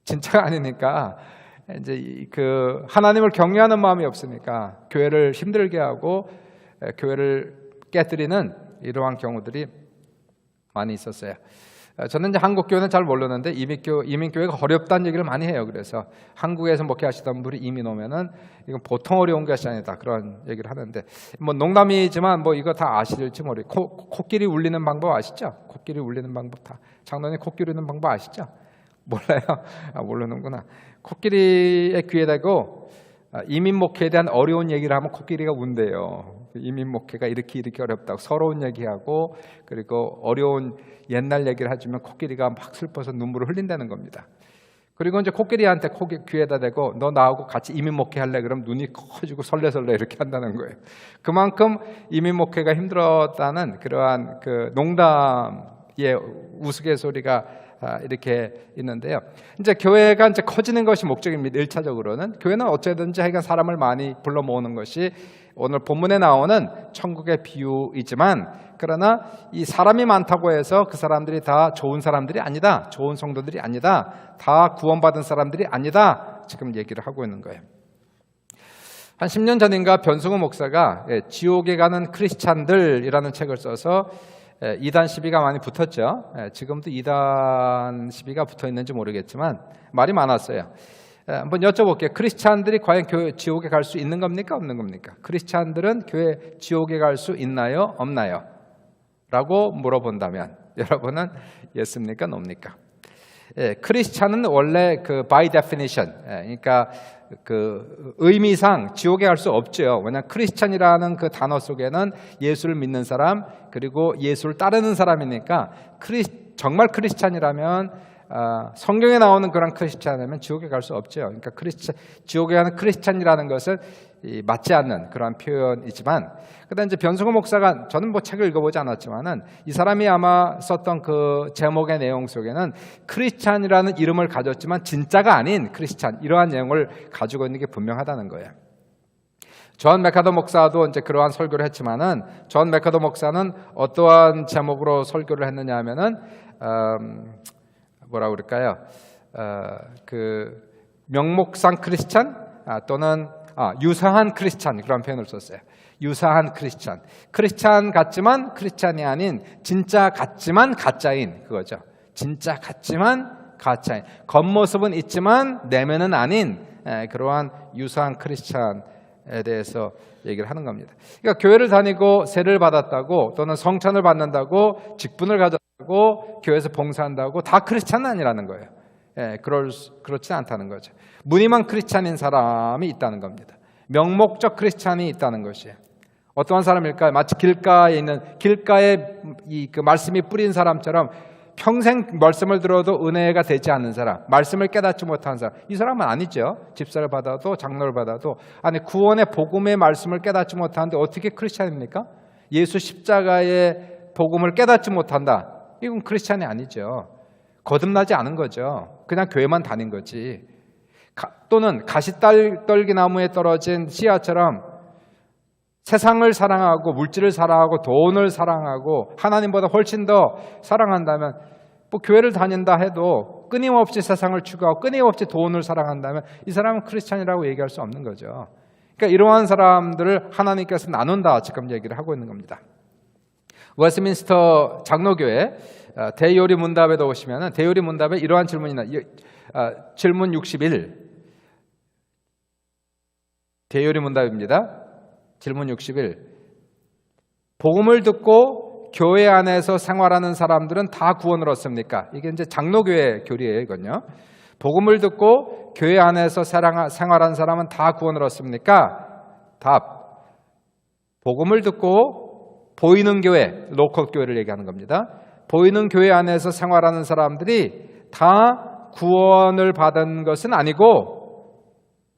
진짜가 아니니까 이제 그 하나님을 경외하는 마음이 없으니까 교회를 힘들게 하고 교회를 깨뜨리는 이러한 경우들이 많이 있었어요. 저는 이제 한국 교회는 잘 모르는데 이민교회가 어렵다는 얘기를 많이 해요. 그래서 한국에서 목회하시던 분이 이민 오면은 이건 보통 어려운 것이 아니다 그런 얘기를 하는데, 뭐 농담이지만 뭐 이거 다 아실지 모르겠고 코끼리 울리는 방법 아시죠? 코끼리 울리는 방법 다 장로님 코끼리 울리는 방법 아시죠? 몰라요? 모르는구나. 코끼리의 귀에 대고 이민 목회에 대한 어려운 얘기를 하면 코끼리가 운대요. 이민 목회가 이렇게 어렵다고 서러운 얘기하고 그리고 어려운 옛날 얘기를 해주면 코끼리가 막 슬퍼서 눈물을 흘린다는 겁니다. 그리고 이제 코끼리한테 귀에다 대고 너 나하고 같이 이민 목회할래? 그럼 눈이 커지고 설레설레 이렇게 한다는 거예요. 그만큼 이민 목회가 힘들었다는 그러한 그 농담의 우스갯소리가 이렇게 있는데요. 이제 교회가 이제 커지는 것이 목적입니다. 1차적으로는 교회는 어쨌든지 하여간 사람을 많이 불러 모으는 것이 오늘 본문에 나오는 천국의 비유이지만, 그러나 이 사람이 많다고 해서 그 사람들이 다 좋은 사람들이 아니다, 좋은 성도들이 아니다, 다 구원받은 사람들이 아니다, 지금 얘기를 하고 있는 거예요. 한 10년 전인가 변승우 목사가 지옥에 가는 크리스찬들이라는 책을 써서 이단 시비가 많이 붙었죠. 지금도 이단 시비가 붙어 있는지 모르겠지만 말이 많았어요. 한번 여쭤볼게요. 크리스찬들이 과연 교회 지옥에 갈 수 있는 겁니까? 없는 겁니까? 크리스찬들은 교회 지옥에 갈 수 있나요? 없나요? 라고 물어본다면 여러분은 예스입니까? 노입니까? 크리스찬은 원래 그 by definition, 그러니까 그 의미상 지옥에 갈 수 없죠. 왜냐하면 크리스찬이라는 그 단어 속에는 예수를 믿는 사람 그리고 예수를 따르는 사람이니까 정말 크리스찬이라면 성경에 나오는 그런 크리스찬이라면 지옥에 갈 수 없죠. 그러니까 지옥에 가는 크리스찬이라는 것은 맞지 않는 그런 표현이지만, 그다음 이제 변승우 목사가, 저는 뭐 책을 읽어보지 않았지만은 이 사람이 아마 썼던 그 제목의 내용 속에는 크리스찬이라는 이름을 가졌지만 진짜가 아닌 크리스찬, 이러한 내용을 가지고 있는 게 분명하다는 거예요. 존 맥카더 목사도 이제 그러한 설교를 했지만은 존 맥카더 목사는 어떠한 제목으로 설교를 했느냐 하면은 뭐라 그럴까요? 그 명목상 크리스찬 또는 유사한 크리스찬, 그런 표현을 썼어요. 유사한 크리스찬 같지만 크리스찬이 아닌 진짜 같지만 가짜인 그거죠. 진짜 같지만 가짜인, 겉모습은 있지만 내면은 아닌 그러한 유사한 크리스찬에 대해서 얘기를 하는 겁니다. 그러니까 교회를 다니고 세를 받았다고 또는 성찬을 받는다고 직분을 가졌다고 교회에서 봉사한다고 다 크리스찬은 아니라는 거예요. 그렇지 않다는 거죠. 무늬만 크리스찬인 사람이 있다는 겁니다. 명목적 크리스찬이 있다는 것이에요. 어떠한 사람일까요? 마치 길가에 있는 길가에 그 말씀이 뿌린 사람처럼 평생 말씀을 들어도 은혜가 되지 않는 사람, 말씀을 깨닫지 못한 사람, 이 사람은 아니죠. 집사를 받아도 장로를 받아도 아니 구원의 복음의 말씀을 깨닫지 못하는데 어떻게 크리스찬입니까? 예수 십자가의 복음을 깨닫지 못한다. 이건 크리스찬이 아니죠. 거듭나지 않은 거죠. 그냥 교회만 다닌 거지. 또는 가시떨기나무에 떨어진 씨앗처럼 세상을 사랑하고 물질을 사랑하고 돈을 사랑하고 하나님보다 훨씬 더 사랑한다면 뭐 교회를 다닌다 해도 끊임없이 세상을 추구하고 끊임없이 돈을 사랑한다면 이 사람은 크리스찬이라고 얘기할 수 없는 거죠. 그러니까 이러한 사람들을 하나님께서 나눈다 지금 얘기를 하고 있는 겁니다. 웨스트민스터 장로교회 대요리 문답에도 오시면 대요리 문답에 이러한 질문이 질문 61 대요리 문답입니다. 질문 61 복음을 듣고 교회 안에서 생활하는 사람들은 다 구원을 얻습니까? 이게 이제 장로교회 교리예요, 이건요. 복음을 듣고 교회 안에서 생활하는 사람은 다 구원을 얻습니까? 답. 복음을 듣고 보이는 교회, 로컬 교회를 얘기하는 겁니다. 보이는 교회 안에서 생활하는 사람들이 다 구원을 받은 것은 아니고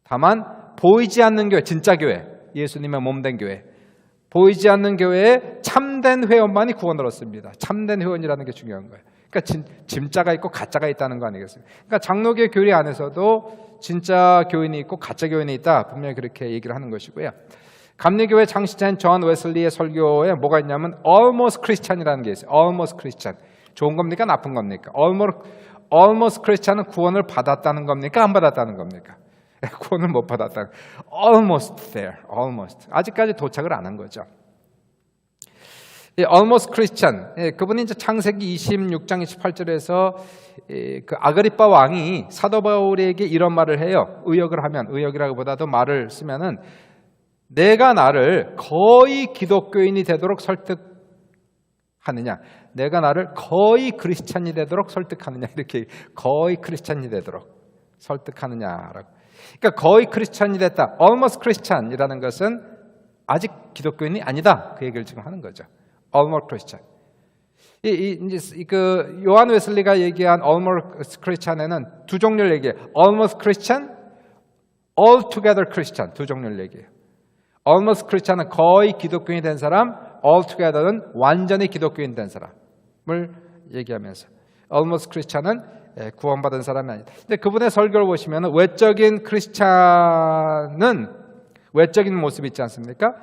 다만 보이지 않는 교회, 진짜 교회, 예수님의 몸된 교회, 보이지 않는 교회에 참된 회원만이 구원을 얻습니다. 참된 회원이라는 게 중요한 거예요. 그러니까 진짜가 있고 가짜가 있다는 거 아니겠습니까? 그러니까 장로교 교리 안에서도 진짜 교인이 있고 가짜 교인이 있다. 분명히 그렇게 얘기를 하는 것이고요. 감리교회 창시자인 존 웨슬리의 설교에 뭐가 있냐면 almost Christian이라는 게 있어요. almost Christian. 좋은 겁니까? 나쁜 겁니까? almost Christian은 구원을 받았다는 겁니까? 안 받았다는 겁니까? 구원을 못 받았다. Almost there. Almost. 아직까지 도착을 안 한 거죠. Almost Christian. 그분이 이제 창세기 26장 28절에서 그 아그리빠 왕이 사도 바울에게 이런 말을 해요. 의역을 하면, 의역이라기보다도 말을 쓰면은 내가 나를 거의 기독교인이 되도록 설득하느냐, 내가 나를 거의 크리스찬이 되도록 설득하느냐, 이렇게 거의 크리스찬이 되도록 설득하느냐라고. 그러니까 거의 크리스찬이 됐다. Almost Christian이라는 것은 아직 기독교인이 아니다. 그 얘기를 지금 하는 거죠. Almost Christian. 이제 그 요한 웨슬리가 얘기한 Almost Christian에는 두 종류를 얘기해요. Almost Christian, Altogether Christian 두 종류를 얘기해요. Almost Christian은 거의 기독교인이 된 사람, Altogether는 완전히 기독교인 된 사람을 얘기하면서 Almost Christian은 구원받은 사람이 아니다. 근데 그분의 설교를 보시면 외적인 크리스찬은 외적인 모습이 있지 않습니까?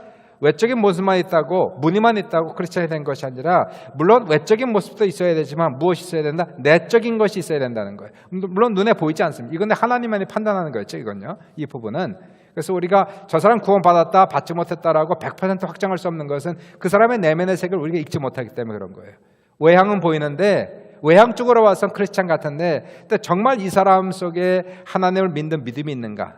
외적인 모습만 있다고, 무늬만 있다고 크리스찬이 된 것이 아니라 물론 외적인 모습도 있어야 되지만 무엇이 있어야 된다? 내적인 것이 있어야 된다는 거예요. 물론 눈에 보이지 않습니다. 이건 하나님만이 판단하는 거였죠, 이건요. 이 부분은. 그래서 우리가 저 사람 구원받았다, 받지 못했다라고 100% 확정할 수 없는 것은 그 사람의 내면의 색을 우리가 읽지 못하기 때문에 그런 거예요. 외향은 보이는데 외향 쪽으로 와서는 크리스찬 같은데 근데 정말 이 사람 속에 하나님을 믿는 믿음이 있는가?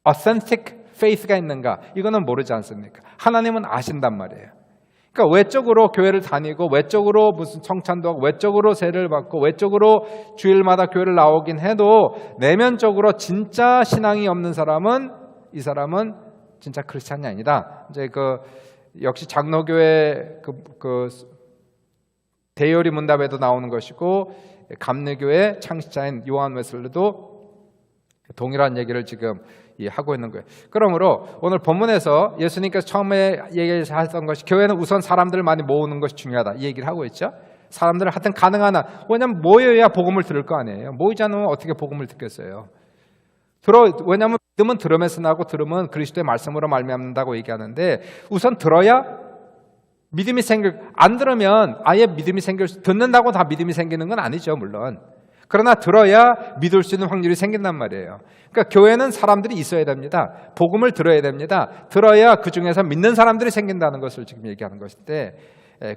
authentic faith가 있는가? 이거는 모르지 않습니까? 하나님은 아신단 말이에요. 그러니까 외적으로 교회를 다니고 외적으로 무슨 성찬도 하고 외적으로 세를 받고 외적으로 주일마다 교회를 나오긴 해도 내면적으로 진짜 신앙이 없는 사람은 이 사람은 진짜 크리스찬이 아니다. 이제 역시 장로교회 대요리 문답에도 나오는 것이고 감리교회 창시자인 요한 웨슬리도 동일한 얘기를 지금 하고 있는 거예요. 그러므로 오늘 본문에서 예수님께서 처음에 얘기하셨던 것이 교회는 우선 사람들을 많이 모으는 것이 중요하다 이 얘기를 하고 있죠. 사람들을 하여튼 가능한 한, 왜냐하면 모여야 복음을 들을 거 아니에요. 모이지 않으면 어떻게 복음을 듣겠어요. 왜냐하면 믿음은 들음에서 나고 들음은 그리스도의 말씀으로 말미암는다고 얘기하는데 우선 들어야 믿음이 안 들으면 아예 믿음이 듣는다고 다 믿음이 생기는 건 아니죠, 물론. 그러나 들어야 믿을 수 있는 확률이 생긴단 말이에요. 그러니까 교회는 사람들이 있어야 됩니다. 복음을 들어야 됩니다. 들어야 그 중에서 믿는 사람들이 생긴다는 것을 지금 얘기하는 것인데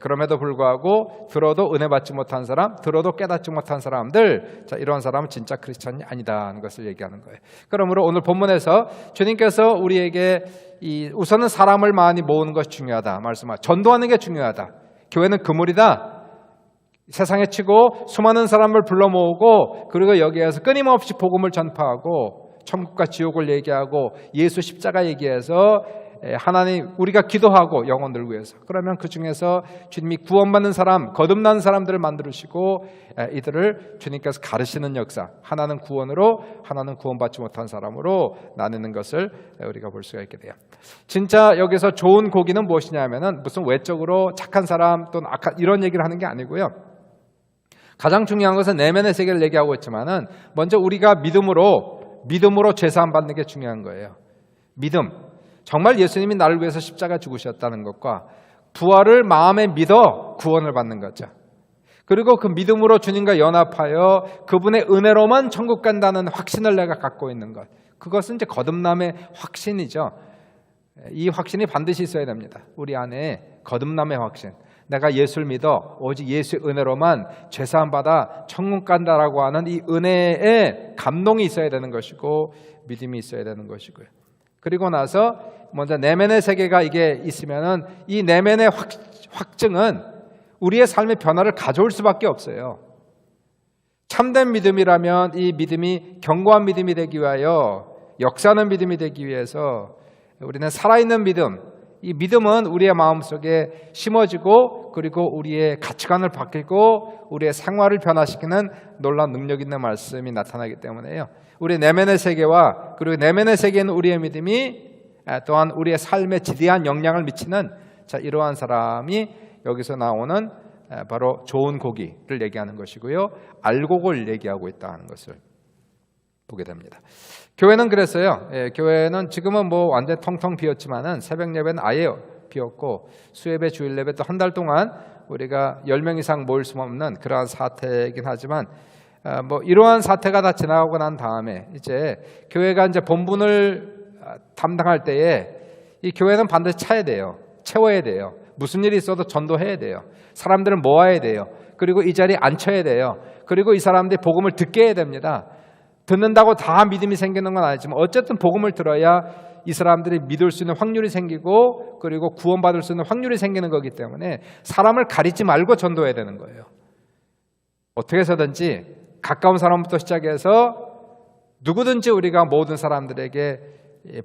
그럼에도 불구하고 들어도 은혜 받지 못한 사람, 들어도 깨닫지 못한 사람들, 자, 이런 사람은 진짜 크리스찬이 아니다는 것을 얘기하는 거예요. 그러므로 오늘 본문에서 주님께서 우리에게 우선은 사람을 많이 모으는 것이 중요하다 말씀하시고 전도하는 게 중요하다. 교회는 그물이다. 세상에 치고 수많은 사람을 불러 모으고 그리고 여기에서 끊임없이 복음을 전파하고 천국과 지옥을 얘기하고 예수 십자가 얘기해서 하나님 우리가 기도하고 영혼들 위해서 그러면 그 중에서 주님이 구원받는 사람, 거듭난 사람들을 만들으시고 이들을 주님께서 가르치는 역사, 하나는 구원으로 하나는 구원받지 못한 사람으로 나누는 것을 우리가 볼 수가 있게 돼요. 진짜 여기서 좋은 고기는 무엇이냐면은 무슨 외적으로 착한 사람 또는 악한 이런 얘기를 하는 게 아니고요. 가장 중요한 것은 내면의 세계를 얘기하고 있지만은 먼저 우리가 믿음으로 죄사함 받는 게 중요한 거예요. 믿음. 정말 예수님이 나를 위해서 십자가 죽으셨다는 것과 부활을 마음에 믿어 구원을 받는 거죠. 그리고 그 믿음으로 주님과 연합하여 그분의 은혜로만 천국 간다는 확신을 내가 갖고 있는 것. 그것은 이제 거듭남의 확신이죠. 이 확신이 반드시 있어야 됩니다. 우리 안에 거듭남의 확신. 내가 예수를 믿어 오직 예수의 은혜로만 죄사함 받아 천국 간다라고 하는 이 은혜의 감동이 있어야 되는 것이고 믿음이 있어야 되는 것이고요. 그리고 나서 먼저 내면의 세계가 이게 있으면은 이 내면의 확증은 우리의 삶의 변화를 가져올 수밖에 없어요. 참된 믿음이라면 이 믿음이 견고한 믿음이 되기 위하여 역사하는 믿음이 되기 위해서 우리는 살아있는 믿음, 이 믿음은 우리의 마음속에 심어지고 그리고 우리의 가치관을 바뀌고 우리의 생활을 변화시키는 놀라운 능력 있는 말씀이 나타나기 때문에요. 우리 내면의 세계와 그리고 내면의 세계에 있는 우리의 믿음이 또한 우리의 삶에 지대한 영향을 미치는 이러한 사람이 여기서 나오는 바로 좋은 고기를 얘기하는 것이고요. 알곡을 얘기하고 있다는 것을 보게 됩니다. 교회는 그랬어요. 교회는 지금은 뭐 완전 텅텅 비었지만은 새벽 예배는 아예 비었고 수예배, 주일 예배 또 한 달 동안 우리가 10명 이상 모일 수 없는 그러한 사태이긴 하지만 뭐 이러한 사태가 다 지나가고 난 다음에 이제 교회가 이제 본분을 담당할 때에 이 교회는 반드시 차야 돼요. 채워야 돼요. 무슨 일이 있어도 전도해야 돼요. 사람들을 모아야 돼요. 그리고 이 자리에 앉혀야 돼요. 그리고 이 사람들이 복음을 듣게 해야 됩니다. 듣는다고 다 믿음이 생기는 건 아니지만 어쨌든 복음을 들어야 이 사람들이 믿을 수 있는 확률이 생기고 그리고 구원받을 수 있는 확률이 생기는 거기 때문에 사람을 가리지 말고 전도해야 되는 거예요. 어떻게 해서든지 가까운 사람부터 시작해서 누구든지 우리가 모든 사람들에게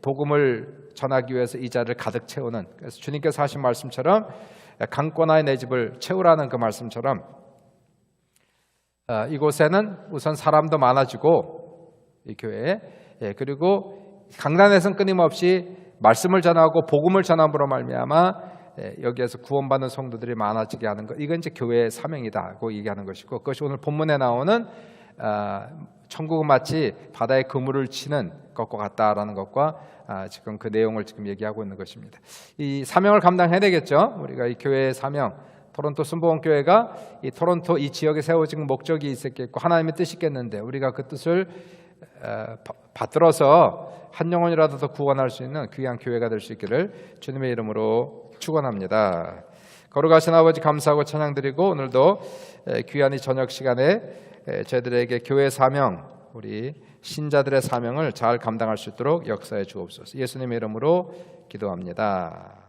복음을 전하기 위해서 이 자리를 가득 채우는, 그래서 주님께서 하신 말씀처럼 강권하여 내 집을 채우라는 그 말씀처럼 이곳에는 우선 사람도 많아지고 이 교회에 그리고 강단에서는 끊임없이 말씀을 전하고 복음을 전함으로 말미암아 여기에서 구원받는 성도들이 많아지게 하는 것, 이건 이제 교회의 사명이다고 얘기하는 것이고, 그것이 오늘 본문에 나오는 천국은 마치 바다에 그물을 치는 것과 같다라는 것과 지금 그 내용을 지금 얘기하고 있는 것입니다. 이 사명을 감당해야 되겠죠. 우리가 이 교회의 사명, 토론토 순복음교회가 이 토론토 이 지역에 세워진 목적이 있었겠고 하나님의 뜻이 있겠는데 우리가 그 뜻을 받들어서 한 영혼이라도 더 구원할 수 있는 귀한 교회가 될 수 있기를 주님의 이름으로 축원합니다. 거룩하신 아버지 감사하고 찬양드리고 오늘도 귀한 이 저녁 시간에 저희들에게 교회 사명, 우리 신자들의 사명을 잘 감당할 수 있도록 역사해 주옵소서. 예수님의 이름으로 기도합니다.